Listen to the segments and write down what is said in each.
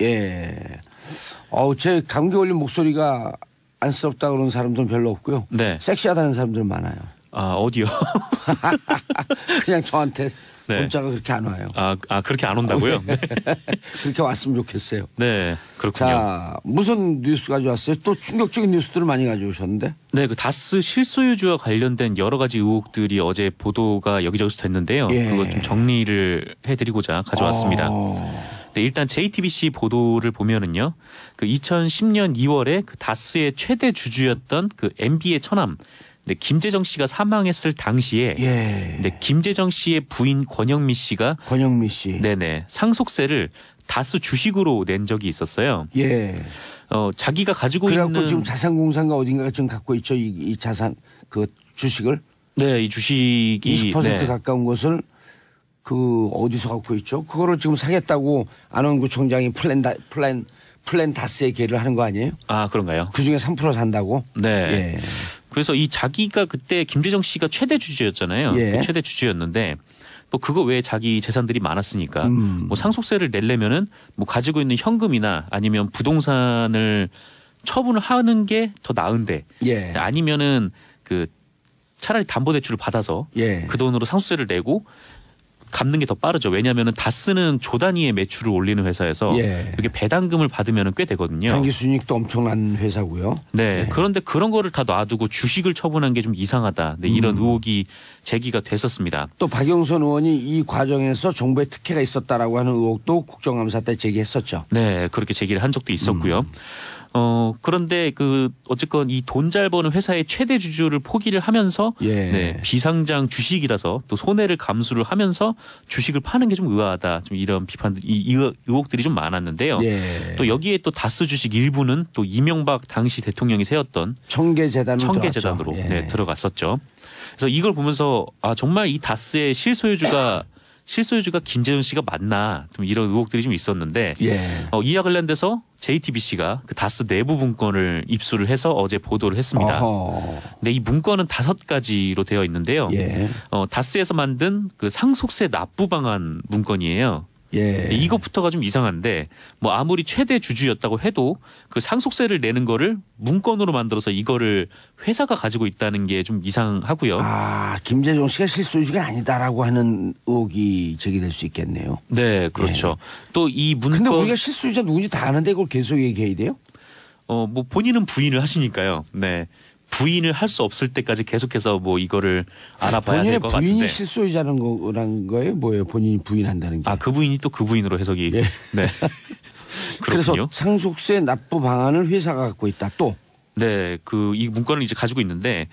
예. 제 감기 걸린 목소리가 안쓰럽다 그러는 사람들은 별로 없고요. 네. 섹시하다는 사람들은 많아요. 아, 어디요? 그냥 저한테 네. 문자가 그렇게 안 와요. 그렇게 안 온다고요? 네. 그렇게 왔으면 좋겠어요. 네, 그렇군요. 자, 무슨 뉴스 가져왔어요? 또 충격적인 뉴스들을 많이 가져오셨는데? 네, 그 다스 실소유주와 관련된 여러 가지 의혹들이 어제 보도가 여기저기서 됐는데요. 예. 그거 좀 정리를 해드리고자 가져왔습니다. 네, 일단 JTBC 보도를 보면은요, 그 2010년 2월에 그 다스의 최대 주주였던 그 MB의 처남, 네, 김재정 씨가 사망했을 당시에, 예. 네, 김재정 씨의 부인 권영미 씨가, 권영미 씨. 네네, 상속세를 다스 주식으로 낸 적이 있었어요. 예. 자기가 가지고 그래갖고 있는 지금 자산공사가 어딘가가 지금 갖고 있죠. 이 자산, 그 주식을. 네, 이 주식이 20% 네. 가까운 것을 어디서 갖고 있죠? 그거를 지금 사겠다고 안원구청장이 플랜 다스에 계를 하는 거 아니에요? 아, 그런가요? 그 중에 3% 산다고? 네. 예. 그래서 이 자기가 그때 김재정 씨가 최대 주주였잖아요. 예. 그 최대 주주였는데 뭐 그거 외에 자기 재산들이 많았으니까 뭐 상속세를 내려면은 뭐 가지고 있는 현금이나 아니면 부동산을 처분을 하는 게 더 나은데 예. 아니면은 그 차라리 담보대출을 받아서 예. 그 돈으로 상속세를 내고 갚는 게 더 빠르죠. 왜냐하면 다스는 조 단위의 매출을 올리는 회사여서 예. 이게 배당금을 받으면 꽤 되거든요. 단기 순이익도 엄청난 회사고요. 네. 예. 그런데 그런 거를 다 놔두고 주식을 처분한 게 좀 이상하다. 네, 이런 의혹이 제기가 됐었습니다. 또 박영선 의원이 이 과정에서 정부의 특혜가 있었다라고 하는 의혹도 국정감사 때 제기했었죠. 네. 그렇게 제기를 한 적도 있었고요. 그런데 어쨌건 이 돈 잘 버는 회사의 최대 주주를 포기를 하면서 예. 네, 비상장 주식이라서 또 손해를 감수를 하면서 주식을 파는 게 좀 의아하다. 좀 이런 의혹들이 좀 많았는데요. 예. 또 여기에 또 다스 주식 일부는 또 이명박 당시 대통령이 세웠던 청계재단으로 예. 네, 들어갔었죠. 그래서 이걸 보면서 정말 이 다스의 실소유주가 김재정 씨가 맞나 좀 이런 의혹들이 좀 있었는데 예. 이와 관련돼서 JTBC가 그 다스 내부 문건을 입수를 해서 어제 보도를 했습니다. 근데 이 문건은 5가지로 되어 있는데요. 예. 다스에서 만든 그 상속세 납부 방안 문건이에요. 예. 이것부터가 좀 이상한데 뭐 아무리 최대 주주였다고 해도 그 상속세를 내는 거를 문건으로 만들어서 이거를 회사가 가지고 있다는 게 좀 이상하고요. 김재정 씨가 실소유주가 아니다라고 하는 의혹이 제기될 수 있겠네요. 네, 그렇죠. 또 이 문건. 근데 우리가 실소유자 누군지 다 아는데 그걸 계속 얘기해야 돼요? 뭐 본인은 부인을 하시니까요. 네. 부인을 할 수 없을 때까지 계속해서 뭐 이거를 알아봐야 될 것 같은데. 본인의 부인이 실소유자는 거예요? 뭐예요? 본인이 부인한다는 게. 그 부인이 또 그 부인으로 해석이. 예. 네. 그래서 상속세 납부 방안을 회사가 갖고 있다 또. 네, 이 문건을 이제 가지고 있는데,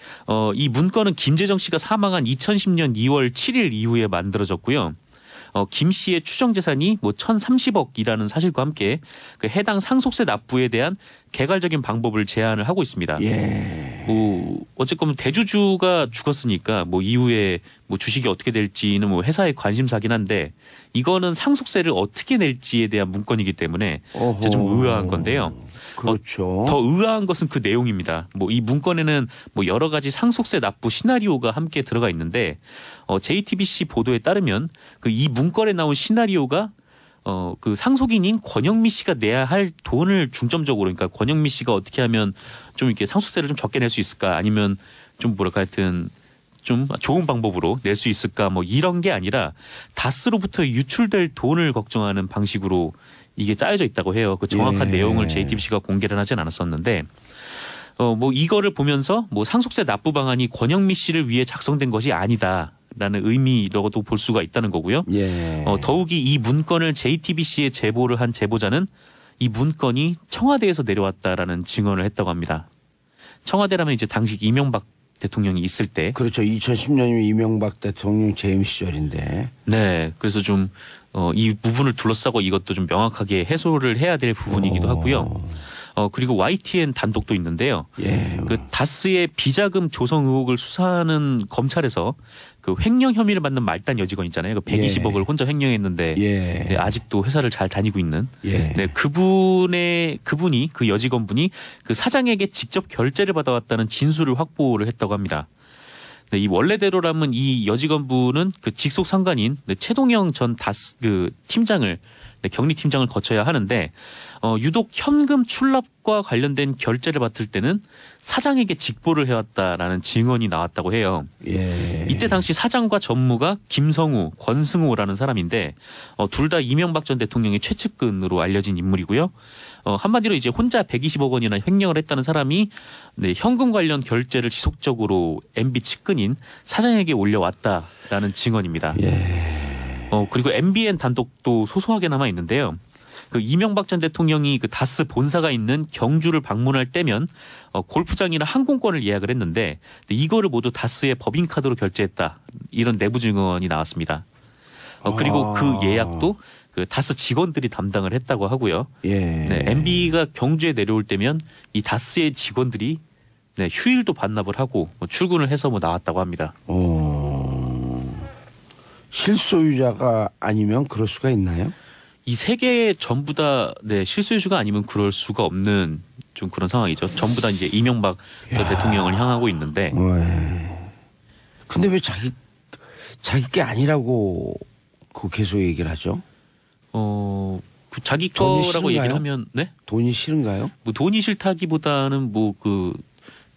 이 문건은 김재정 씨가 사망한 2010년 2월 7일 이후에 만들어졌고요. 김 씨의 추정 재산이 뭐 1,030억이라는 사실과 함께 그 해당 상속세 납부에 대한 개괄적인 방법을 제안을 하고 있습니다. 예. 뭐 어쨌건 대주주가 죽었으니까 뭐 이후에 뭐 주식이 어떻게 될지는 뭐 회사의 관심사긴 한데 이거는 상속세를 어떻게 낼지에 대한 문건이기 때문에 이제 좀 의아한 건데요. 그렇죠. 더 의아한 것은 그 내용입니다. 뭐 이 문건에는 뭐 여러 가지 상속세 납부 시나리오가 함께 들어가 있는데 JTBC 보도에 따르면 이 문건에 나온 시나리오가 그 상속인인 권영미 씨가 내야 할 돈을 중점적으로 그러니까 권영미 씨가 어떻게 하면 좀 이렇게 상속세를 좀 적게 낼 수 있을까 아니면 좀 뭐랄까 하여튼 좀 좋은 방법으로 낼 수 있을까 뭐 이런 게 아니라 다스로부터 유출될 돈을 걱정하는 방식으로 이게 짜여져 있다고 해요. 그 정확한 내용을 JTBC가 공개를 하진 않았었는데 뭐 이거를 보면서 뭐 상속세 납부 방안이 권영미 씨를 위해 작성된 것이 아니다라는 의미로도 볼 수가 있다는 거고요. 예. 더욱이 이 문건을 JTBC에 제보를 한 제보자는 이 문건이 청와대에서 내려왔다라는 증언을 했다고 합니다. 청와대라면 이제 당시 이명박 대통령이 있을 때. 그렇죠. 2010년이면 이명박 대통령 재임 시절인데. 네. 그래서 좀 이 부분을 둘러싸고 이것도 좀 명확하게 해소를 해야 될 부분이기도 하고요. 그리고 YTN 단독도 있는데요. 예. 그 다스의 비자금 조성 의혹을 수사하는 검찰에서 그 횡령 혐의를 받는 말단 여직원 있잖아요. 그 120억을 혼자 횡령했는데 네, 아직도 회사를 잘 다니고 있는. 네, 그분이 그 여직원분이 그 사장에게 직접 결제를 받아왔다는 진술을 확보를 했다고 합니다. 네, 이 원래대로라면 이 여직원분은 그 직속 상관인 최동영 전 다스 그 팀장을 네, 격리팀장을 거쳐야 하는데 유독 현금 출납과 관련된 결제를 맡을 때는 사장에게 직보를 해왔다라는 증언이 나왔다고 해요. 예. 이때 당시 사장과 전무가 김성우, 권승호라는 사람인데 둘 다 이명박 전 대통령의 최측근으로 알려진 인물이고요. 한마디로 이제 혼자 120억 원이나 횡령을 했다는 사람이 네, 현금 관련 결제를 지속적으로 MB 측근인 사장에게 올려왔다라는 증언입니다. 예. 그리고 MBN 단독도 소소하게 남아 있는데요. 그 이명박 전 대통령이 그 다스 본사가 있는 경주를 방문할 때면 골프장이나 항공권을 예약을 했는데 이거를 모두 다스의 법인카드로 결제했다. 이런 내부 증언이 나왔습니다. 그리고 그 예약도 그 다스 직원들이 담당을 했다고 하고요. 예. 네, MB가 경주에 내려올 때면 이 다스의 직원들이 네, 휴일도 반납을 하고 출근을 해서 나왔다고 합니다. 실소유자가 아니면 그럴 수가 있나요? 이 세 개 전부 다 네, 실소유주가 아니면 그럴 수가 없는 좀 그런 상황이죠. 전부 다 이제 이명박 전 대통령을 향하고 있는데. 근데 왜 자기 게 아니라고 그 계속 얘기를 하죠? 그 자기 돈이 거라고 싫은가요? 얘기를 하면 네? 돈이 싫은가요? 뭐 돈이 싫다기보다는 뭐 그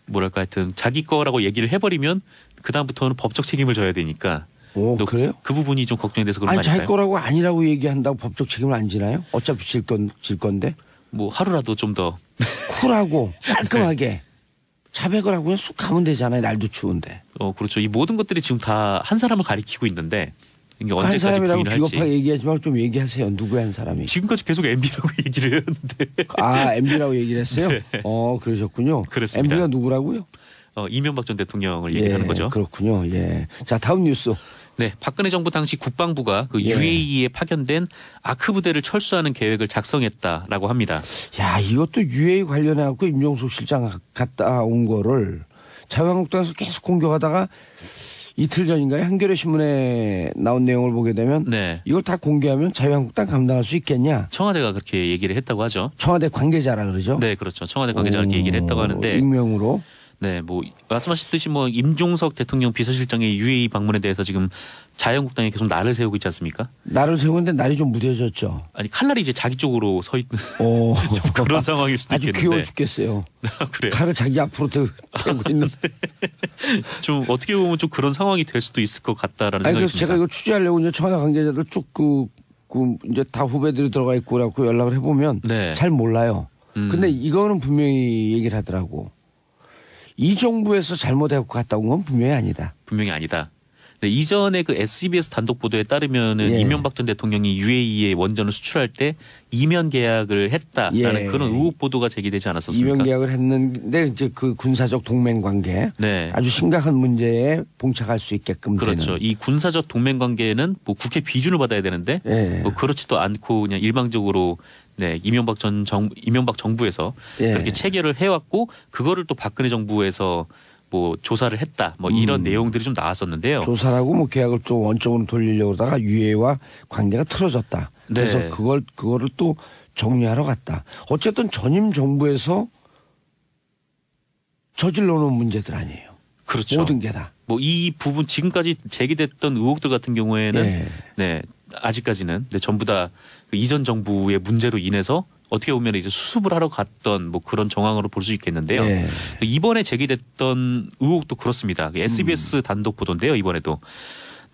뭐랄까 하여튼 자기 거라고 얘기를 해버리면 그 다음부터는 법적 책임을 져야 되니까. 오, 또 그래요? 그 부분이 좀 걱정이 돼서 그런 아니 거 아닐까요? 자기 거라고 아니라고 얘기한다고 법적 책임을 안 지나요? 어차피 질 건데 뭐 하루라도 좀 더 쿨하고 깔끔하게 자백을 하고 그냥 쑥 가면 되잖아요. 날도 추운데. 그렇죠. 이 모든 것들이 지금 다 한 사람을 가리키고 있는데 이게 한 언제까지 사람이라고 부인을 할지. 비겁하게 얘기하지 말고 좀 얘기하세요. 누구의 한 사람이? 지금까지 계속 MB라고 얘기를 했는데. MB라고 얘기를 했어요? 네. 그러셨군요. 그렇습니다. MB가 누구라고요? 이명박 전 대통령을 얘기하는 거죠. 그렇군요. 예. 자, 다음 뉴스. 네, 박근혜 정부 당시 국방부가 그 예. UAE에 파견된 아크 부대를 철수하는 계획을 작성했다라고 합니다. 야, 이것도 UAE 관련해 갖고 임종석 실장 갔다 온 거를 자유한국당에서 계속 공격하다가 이틀 전인가요? 한겨레 신문에 나온 내용을 보게 되면 네. 이걸 다 공개하면 자유한국당 감당할 수 있겠냐? 청와대가 그렇게 얘기를 했다고 하죠. 청와대 관계자라 그러죠? 네, 그렇죠. 청와대 관계자가 그렇게 얘기를 했다고 하는데. 익명으로. 네, 뭐 말씀하셨듯이 뭐 임종석 대통령 비서실장의 UAE 방문에 대해서 지금 자유한국당이 계속 날을 세우고 있지 않습니까? 날을 세우는데 날이 좀 무뎌졌죠. 아니 칼날이 이제 자기 쪽으로 서 있는 오. 좀 그런 상황일 수도 아주 있겠는데. 귀여워 죽겠어요. 그래요. 칼을 자기 앞으로 대고 있는. 좀 어떻게 보면 좀 그런 상황이 될 수도 있을 것 같다라는 아니 생각이 그래서 듭니다. 제가 이거 취재하려고 이제 청와대 관계자들 쭉 이제 다 후배들이 들어가 있고 그래갖고 연락을 해보면 네. 잘 몰라요. 근데 이거는 분명히 얘기를 하더라고. 이 정부에서 잘못해갖고 갔다 온 건 분명히 아니다. 분명히 아니다. 네, 이전에 그 SBS 단독 보도에 따르면은 예. 이명박 전 대통령이 UAE에 원전을 수출할 때 이면 계약을 했다라는 예. 그런 의혹 보도가 제기되지 않았었습니까? 이명 계약을 했는데 이제 그 군사적 동맹 관계 네. 아주 심각한 문제에 봉착할 수 있게끔 그렇죠. 되는. 이 군사적 동맹 관계는 뭐 국회 비준을 받아야 되는데 예. 뭐 그렇지도 않고 그냥 일방적으로 네, 이명박 정부에서 예. 그렇게 체결을 해왔고 그거를 또 박근혜 정부에서 뭐 조사를 했다 뭐 이런 내용들이 좀 나왔었는데요. 조사라고 뭐 계약을 좀 원점으로 돌리려고 하다가 유해와 관계가 틀어졌다. 그래서 네. 그거를 또 정리하러 갔다. 어쨌든 전임 정부에서 저질러 놓은 문제들 아니에요. 그렇죠. 모든 게 다. 뭐 이 부분 지금까지 제기됐던 의혹들 같은 경우에는 예. 네 아직까지는 네, 전부 다 그 이전 정부의 문제로 인해서 어떻게 보면 이제 수습을 하러 갔던 뭐 그런 정황으로 볼 수 있겠는데요. 예. 이번에 제기됐던 의혹도 그렇습니다. 그 SBS 단독 보도인데요. 이번에도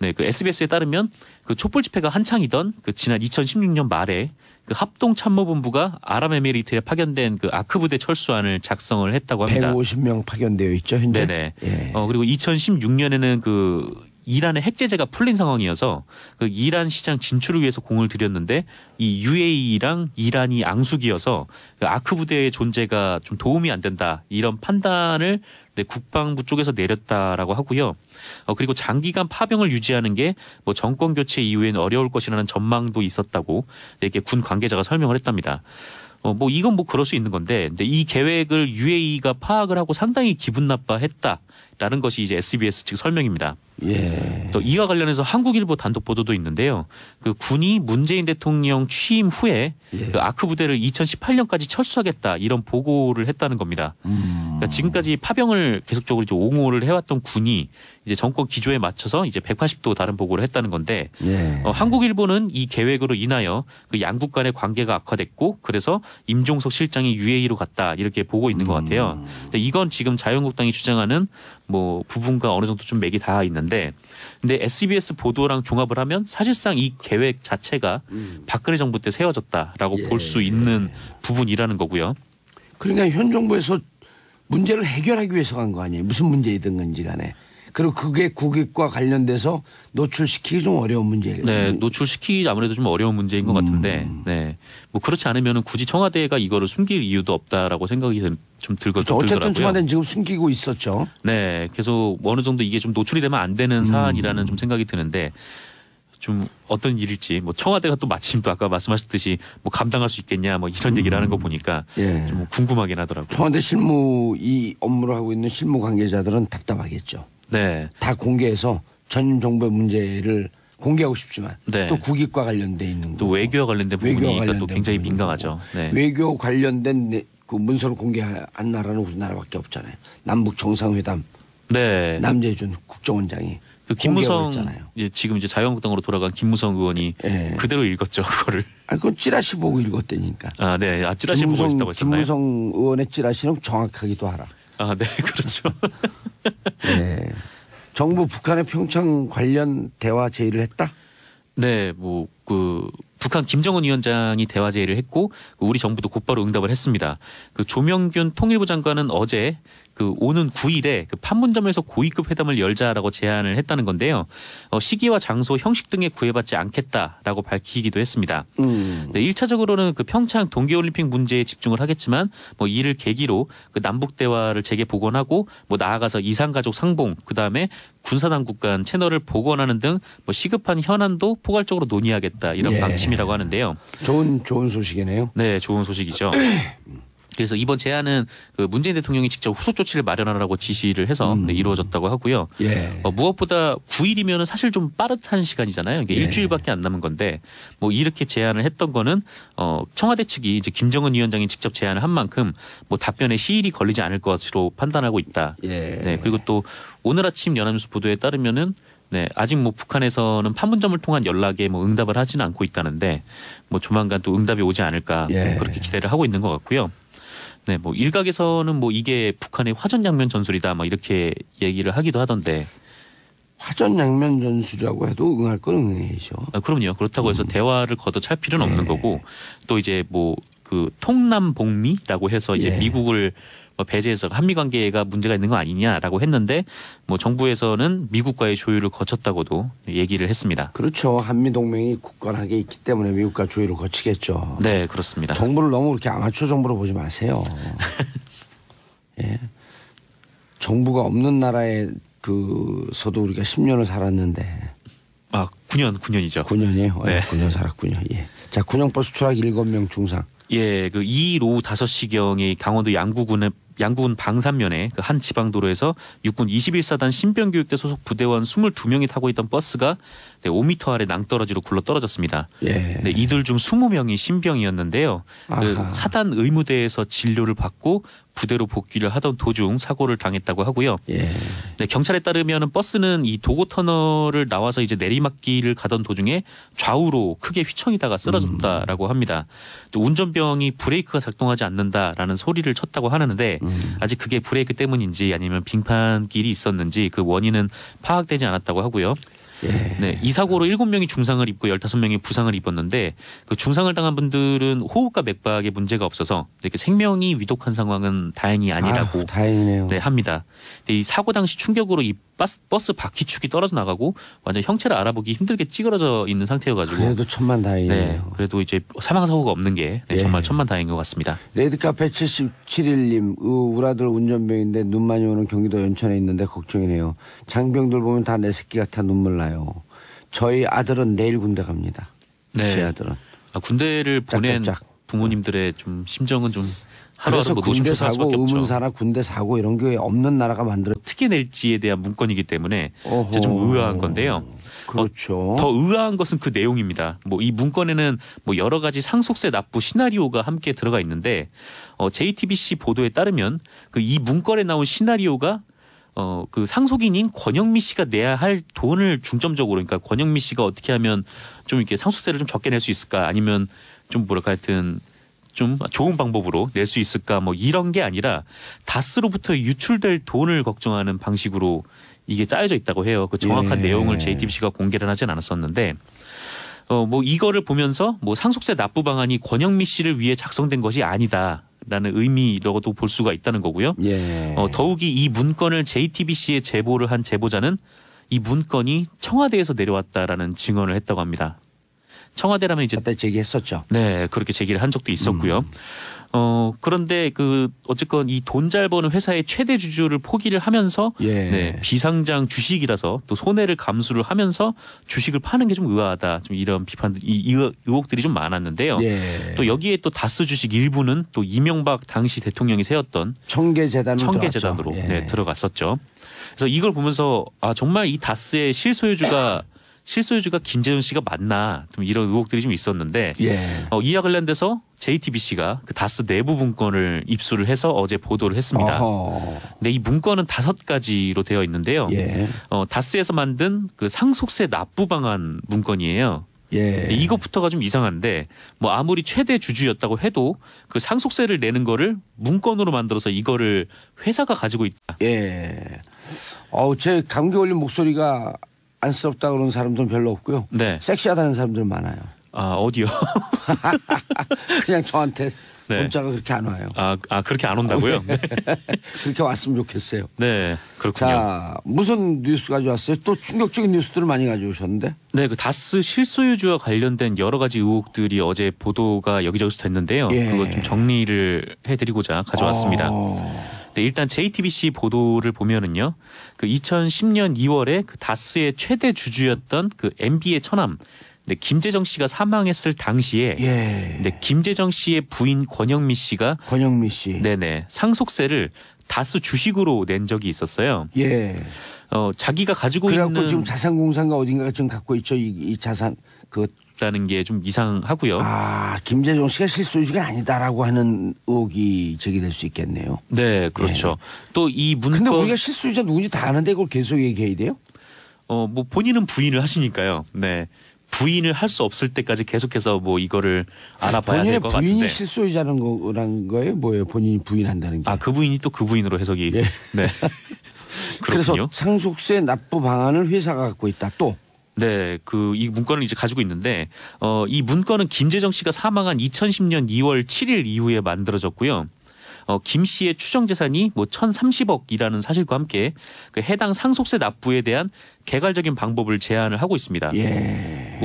네, 그 SBS에 따르면 그 촛불 집회가 한창이던 그 지난 2016년 말에 그 합동참모본부가 아랍에미리트에 파견된 그 아크 부대 철수안을 작성을 했다고 합니다. 150명 파견되어 있죠 현재. 네네. 예. 그리고 2016년에는 그 이란의 핵제재가 풀린 상황이어서 그 이란 시장 진출을 위해서 공을 들였는데 이 UAE랑 이란이 앙숙이어서 그 아크 부대의 존재가 좀 도움이 안 된다 이런 판단을 네, 국방부 쪽에서 내렸다라고 하고요. 그리고 장기간 파병을 유지하는 게 뭐 정권 교체 이후엔 어려울 것이라는 전망도 있었다고 이렇게 군 관계자가 설명을 했답니다. 뭐 이건 뭐 그럴 수 있는 건데, 근데 이 계획을 UAE가 파악을 하고 상당히 기분 나빠했다라는 것이 이제 SBS 측 설명입니다. 예. 또 이와 관련해서 한국일보 단독 보도도 있는데요. 그 군이 문재인 대통령 취임 후에 예. 그 아크 부대를 2018년까지 철수하겠다 이런 보고를 했다는 겁니다. 그러니까 지금까지 파병을 계속적으로 이제 옹호를 해왔던 군이 이제 정권 기조에 맞춰서 이제 180도 다른 보고를 했다는 건데 예. 한국 일본은 이 계획으로 인하여 그 양국 간의 관계가 악화됐고 그래서 임종석 실장이 UAE로 갔다 이렇게 보고 있는 것 같아요. 근데 이건 지금 자유한국당이 주장하는 뭐 부분과 어느 정도 좀 맥이 닿아 있는데 근데 SBS 보도랑 종합을 하면 사실상 이 계획 자체가 박근혜 정부 때 세워졌다라고 예. 볼 수 있는 부분이라는 거고요. 그러니까 현 정부에서 문제를 해결하기 위해서 간 거 아니에요. 무슨 문제이든 건지 간에. 그리고 그게 국익과 관련돼서 노출시키기 좀 어려운 문제예요. 네, 노출시키기 아무래도 좀 어려운 문제인 것 같은데, 네, 뭐 그렇지 않으면은 굳이 청와대가 이거를 숨길 이유도 없다라고 생각이 좀 그렇죠. 어쨌든 들더라고요. 청와대는 지금 숨기고 있었죠. 네, 계속 어느 정도 이게 좀 노출이 되면 안 되는 사안이라는 좀 생각이 드는데. 좀 어떤 일일지 뭐 청와대가 또 마침 또 아까 말씀하셨듯이 뭐 감당할 수 있겠냐 뭐 이런 얘기를 하는 거 보니까 예. 좀 궁금하긴 하더라고요. 청와대 실무 이 업무를 하고 있는 실무 관계자들은 답답하겠죠. 네. 다 공개해서 전임 정부의 문제를 공개하고 싶지만 네. 또 국익과 관련돼 있는 또 거. 외교와 관련된 외교와 부분이니까 또 관련된 굉장히 부분이고. 민감하죠. 네. 외교 관련된 그 문서를 공개한 나라는 우리나라밖에 없잖아요. 남북 정상회담 네. 남재준 국정원장이 그 김무성 공개해버렸잖아요. 지금 이제 자유한국당으로 돌아간 김무성 의원이 예. 그대로 읽었죠 그거를. 아, 그건 찌라시 보고 읽었다니까. 아, 네. 아, 찌라시 보고 있다고 했었나요? 김무성 의원의 찌라시는 정확하기도 하라. 아, 네, 그렇죠. 네. 정부 북한의 평창 관련 대화 제의를 했다? 네, 뭐 그 북한 김정은 위원장이 대화 제의를 했고 우리 정부도 곧바로 응답을 했습니다. 그 조명균 통일부 장관은 어제 그 오는 9일에 그 판문점에서 고위급 회담을 열자라고 제안을 했다는 건데요. 시기와 장소, 형식 등에 구애받지 않겠다라고 밝히기도 했습니다. 네, 1차적으로는 그 평창 동계올림픽 문제에 집중을 하겠지만 뭐 이를 계기로 그 남북 대화를 재개 복원하고 뭐 나아가서 이산가족 상봉 그다음에 군사당국 간 채널을 복원하는 등 뭐 시급한 현안도 포괄적으로 논의하겠다 이런 예. 방침이라고 하는데요. 좋은 소식이네요. 네, 좋은 소식이죠. 그래서 이번 제안은 그 문재인 대통령이 직접 후속 조치를 마련하라고 지시를 해서 네, 이루어졌다고 하고요. 예. 무엇보다 9일이면 사실 좀 빠듯한 시간이잖아요. 이게 예. 일주일밖에 안 남은 건데 뭐 이렇게 제안을 했던 거는 청와대 측이 이제 김정은 위원장이 직접 제안을 한 만큼 뭐 답변에 시일이 걸리지 않을 것으로 판단하고 있다. 예. 네, 그리고 또 오늘 아침 연합뉴스 보도에 따르면은 네, 아직 뭐 북한에서는 판문점을 통한 연락에 뭐 응답을 하지는 않고 있다는데 뭐 조만간 또 응답이 오지 않을까 예. 뭐 그렇게 기대를 하고 있는 것 같고요. 네, 뭐 일각에서는 뭐 이게 북한의 화전양면 전술이다 뭐 이렇게 얘기를 하기도 하던데. 화전양면 전술이라고 해도 응할 건 응해야죠. 아, 그럼요. 그렇다고 해서 대화를 걷어찰 필요는 예. 없는 거고 또 이제 뭐 그 통남복미라고 해서 이제 예. 미국을 뭐 배제해서 한미 관계가 문제가 있는 거 아니냐라고 했는데 뭐 정부에서는 미국과의 조율을 거쳤다고도 얘기를 했습니다. 그렇죠. 한미동맹이 굳건하게 있기 때문에 미국과 조율을 거치겠죠. 네, 그렇습니다. 정부를 너무 그렇게 아마추어 정부로 보지 마세요. 예. 정부가 없는 나라에 서도 우리가 10년을 살았는데. 아, 9년이죠. 9년이에요? 네. 9년 살았군요. 예. 자, 군용버 수출학 7명 중상. 예, 그 2일 오후 5시경에 강원도 양구군 방산면에 그 한 지방도로에서 육군 21사단 신병교육대 소속 부대원 22명이 타고 있던 버스가 5m 아래 낭떠러지로 굴러 떨어졌습니다. 예. 네, 이들 중 20명이 신병이었는데요. 그 아하. 사단 의무대에서 진료를 받고 부대로 복귀를 하던 도중 사고를 당했다고 하고요. 예. 네, 경찰에 따르면 버스는 이 도고 터널을 나와서 이제 내리막길을 가던 도중에 좌우로 크게 휘청이다가 쓰러졌다라고 합니다. 또 운전병이 브레이크가 작동하지 않는다라는 소리를 쳤다고 하는데 아직 그게 브레이크 때문인지 아니면 빙판길이 있었는지 그 원인은 파악되지 않았다고 하고요. 예. 네, 이 사고로 7명이 중상을 입고 15명이 부상을 입었는데 그 중상을 당한 분들은 호흡과 맥박에 문제가 없어서 이렇게 생명이 위독한 상황은 다행히 아니라고 아유, 다행이네요. 네, 합니다. 근데 이 사고 당시 충격으로 이 버스 바퀴축이 떨어져 나가고 완전 형체를 알아보기 힘들게 찌그러져 있는 상태여가지고 그래도 천만다행이네요. 네, 그래도 이제 사망 사고가 없는 게 네, 예. 정말 천만다행인 것 같습니다. 레드카페 77일님, 우리 아들 운전병인데 눈 많이 오는 경기도 연천에 있는데 걱정이네요. 장병들 보면 다 내 새끼 같아 눈물 나요. 저희 아들은 내일 군대 갑니다. 네. 제 아들은. 군대를 보낸 짝짝짝. 부모님들의 좀 심정은 좀 그래서 하루하루 뭐 군대 노심초사할 사고, 수밖에 없죠. 의문사나 군대 사고 이런 게 없는 나라가 만들어. 어떻게 낼지에 대한 문건이기 때문에 어허. 이제 좀 의아한 건데요. 그렇죠. 더 의아한 것은 그 내용입니다. 뭐 이 문건에는 뭐 여러 가지 상속세 납부 시나리오가 함께 들어가 있는데 JTBC 보도에 따르면 그 이 문건에 나온 시나리오가 그 상속인인 권영미 씨가 내야 할 돈을 중점적으로, 그러니까 권영미 씨가 어떻게 하면 좀 이렇게 상속세를 좀 적게 낼 수 있을까, 아니면 좀 뭐랄까 하여튼 좀 좋은 방법으로 낼 수 있을까, 뭐 이런 게 아니라 다스로부터 유출될 돈을 걱정하는 방식으로 이게 짜여져 있다고 해요. 그 정확한 예. 내용을 JTBC가 공개를 하진 않았었는데 뭐 이거를 보면서 뭐 상속세 납부 방안이 권영미 씨를 위해 작성된 것이 아니다라는 의미라고도 볼 수가 있다는 거고요. 예. 더욱이 이 문건을 JTBC에 제보를 한 제보자는 이 문건이 청와대에서 내려왔다라는 증언을 했다고 합니다. 청와대라면 이제 그때 제기했었죠. 네, 그렇게 제기를 한 적도 있었고요. 그런데 어쨌건 이 돈 잘 버는 회사의 최대 주주를 포기를 하면서 예. 네, 비상장 주식이라서 또 손해를 감수를 하면서 주식을 파는 게 좀 의아하다. 좀 이런 비판들, 의혹들이 좀 많았는데요. 예. 또 여기에 또 다스 주식 일부는 또 이명박 당시 대통령이 세웠던 들어갔죠. 청계재단으로 예. 네, 들어갔었죠. 그래서 이걸 보면서 정말 이 다스의 실소유주가 김재준 씨가 맞나, 좀 이런 의혹들이 좀 있었는데 예. 이와 관련돼서 JTBC가 그 다스 내부 문건을 입수를 해서 어제 보도를 했습니다. 어허. 근데 이 문건은 5가지로 되어 있는데요. 예. 다스에서 만든 그 상속세 납부 방안 문건이에요. 예. 이것부터가 좀 이상한데 뭐 아무리 최대 주주였다고 해도 그 상속세를 내는 거를 문건으로 만들어서 이거를 회사가 가지고 있다. 예. 제 감기 걸린 목소리가 안쓰럽다 그러는 사람들은 별로 없고요. 네. 섹시하다는 사람들은 많아요. 어디요? 그냥 저한테 네. 문자가 그렇게 안 와요. 그렇게 안 온다고요? 네. 그렇게 왔으면 좋겠어요. 네, 그렇군요. 자, 무슨 뉴스 가져왔어요? 또 충격적인 뉴스들을 많이 가져오셨는데? 네, 그 다스 실소유주와 관련된 여러 가지 의혹들이 어제 보도가 여기저기서 됐는데요. 예. 그거 좀 정리를 해드리고자 가져왔습니다. 네, 일단 JTBC 보도를 보면은요, 그 2010년 2월에 그 다스의 최대 주주였던 그 MB의 처남, 네, 김재정 씨가 사망했을 당시에, 예. 네, 김재정 씨의 부인 권영미 씨가, 권영미 씨. 네네, 상속세를 다스 주식으로 낸 적이 있었어요. 예. 자기가 가지고 그래갖고 있는 지금 자산공사인가 어딘가가 지금 갖고 있죠. 이 자산, 다는 게 좀 이상하고요. 김재정 씨가 실소유주가 아니다라고 하는 의혹이 제기될 수 있겠네요. 네, 그렇죠. 또 이 문건. 근데 우리가 실소유자 누군지 다 아는데 그걸 계속 얘기해야 돼요? 뭐 본인은 부인을 하시니까요. 네. 부인을 할 수 없을 때까지 계속해서 뭐 이거를 알아봐야 될 본인의 것 부인이 같은데. 실소유자는 거예요? 뭐예요? 본인이 부인한다는 게. 그 부인이 또 그 부인으로 해석이. 예. 네. 그래서 그렇군요. 상속세 납부 방안을 회사가 갖고 있다. 또. 네, 이 문건을 이제 가지고 있는데, 이 문건은 김재정 씨가 사망한 2010년 2월 7일 이후에 만들어졌고요. 김 씨의 추정 재산이 뭐 1,030억이라는 사실과 함께 그 해당 상속세 납부에 대한 개괄적인 방법을 제안을 하고 있습니다. 예.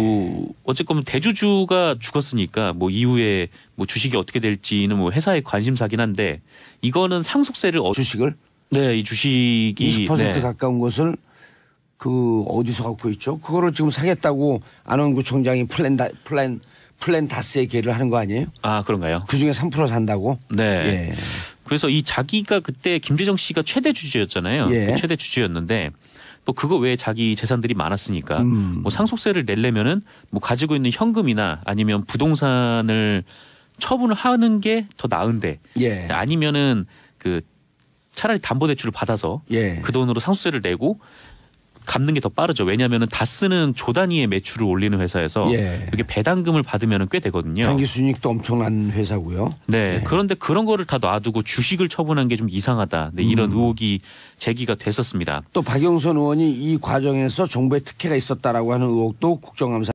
어쨌건 대주주가 죽었으니까 뭐 이후에 뭐 주식이 어떻게 될지는 뭐 회사의 관심사긴 한데, 이거는 상속세를 주식을 네, 이 주식이 20% 네. 가까운 것을 어디서 갖고 있죠? 그거를 지금 사겠다고 안원구청장이 플랜 다스에 계를 하는 거 아니에요? 그런가요? 그 중에 3% 산다고? 네. 예. 그래서 이 자기가 그때 김재정 씨가 최대 주주였잖아요. 예. 그 최대 주주였는데 뭐 그거 외에 자기 재산들이 많았으니까 뭐 상속세를 내려면은 뭐 가지고 있는 현금이나 아니면 부동산을 처분을 하는 게 더 나은데 예. 아니면은 차라리 담보대출을 받아서 예. 그 돈으로 상속세를 내고 갚는 게 더 빠르죠. 왜냐하면은 다스는 조 단위의 매출을 올리는 회사여서 예. 이게 배당금을 받으면 꽤 되거든요. 단기 순이익도 엄청난 회사고요. 네. 예. 그런데 그런 거를 다 놔두고 주식을 처분한 게 좀 이상하다. 네, 이런 의혹이 제기가 됐었습니다. 또 박영선 의원이 이 과정에서 정부의 특혜가 있었다라고 하는 의혹도 국정감사